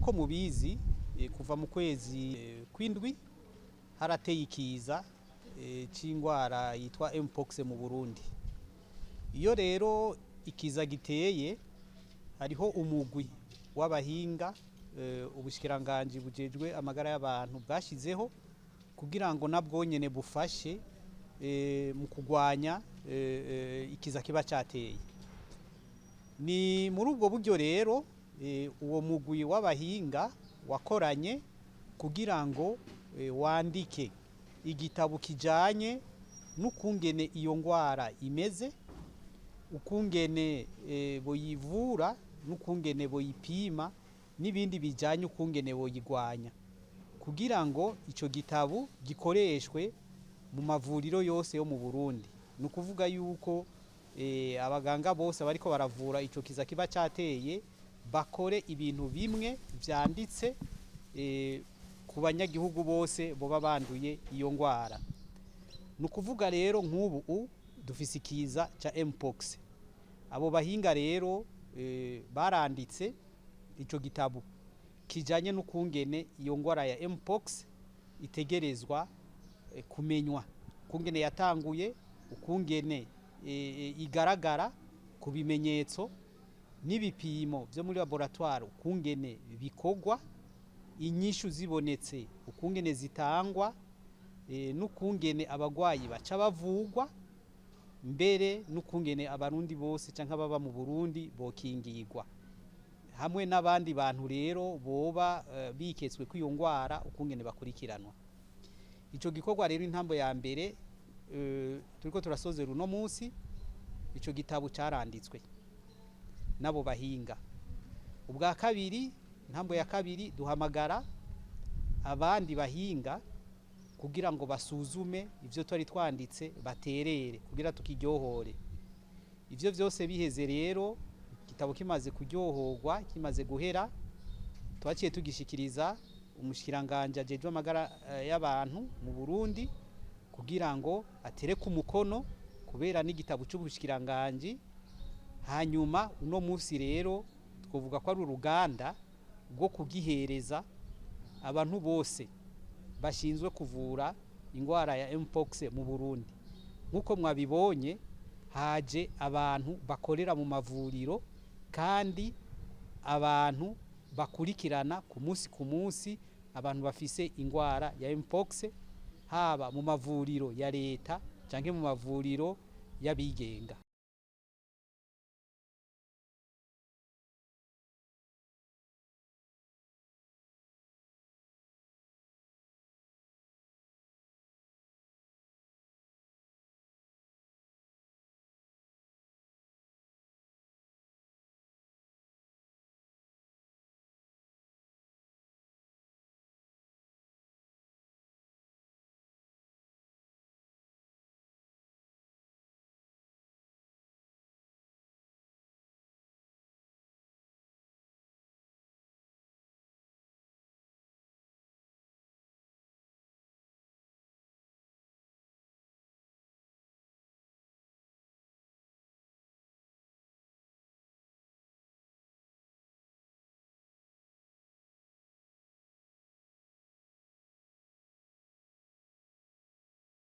nk'uko mubizi kuva mu kwezi kw'indwi harateye ikiza c'ingwara yitwa mpox mu Burundi. Iyo rero ikiza giteye hariho umugwi w'abahinga ubushikiranganji bujejwe amagara y'abantu bwashizeho kugira ngo nabwo nyene bufashe mu kugwanya ikiza kiba cateye. Ni muri ubwo buryo rero uwo mugwi w'abahinga wakoranye kugira ngo wandike igitabo kijanye n'ukungene iyo ngwara imeze, ukungene boyivura n'ukungene boyipima n'ibindi bijanye ukungene boyigwanya, kugira ngo ico gitabo gikoreshwe mu mavuriro yose yo mu Burundi. Ni ukuvuga yuko abaganga bose bariko baravura ico kiza kiba cateye bakore ibintu bimwe vyanditse ku banyagihugu bose boba banduye iyo ngwara. Ni ukuvuga rero nk'ubu dufise ikiza ca mpox. Abo bahinga rero baranditse ico gitabo kijanye n'ukungene iyo ngwara ya mpox itegerezwa kumenywa, ukungene yatanguye, ukungene igaragara ku bimenyetso n'ibipimo vyo muri laboratoire, ukungene bikorwa, inyishu zibonetse ukungene zitangwa, n'ukungene abagwayi baca bavugwa, mbere n'ukungene abarundi bose canke ababa mu Burundi bokingirwa, hamwe n'abandi bantu rero boba biketswe ko iyo ngwara ukungene bakurikiranwa. Ico gikorwa rero intambo ya mbere turiko turasozera uno munsi, ico gitabo caranditswe nabo bahinga. Ubwa kabiri, intambo ya kabiri, duhamagara abandi bahinga kugira ngo basuzume ivyo twari twanditse, baterere kugira tukiryohore. Ivyo vyose biheze rero, igitabo kimaze kuryohorwa, kimaze guhera, twaciye tugishikiriza umushikiranganje ajejwe amagara y'abantu mu Burundi kugira ngo atereke umukono, kubera n'igitabo c'ubushikiranganje. Hanyuma uno munsi rero twovuga ko ari uruganda rwo kugihereza abantu bose bashinzwe kuvura ingwara ya mpox mu Burundi. Nkuko mwabibonye, haje abantu bakorera mu mavuriro kandi abantu bakurikirana ku munsi abantu bafise ingwara ya mpox, haba mu mavuriro ya leta canke mu mavuriro y'abigenga.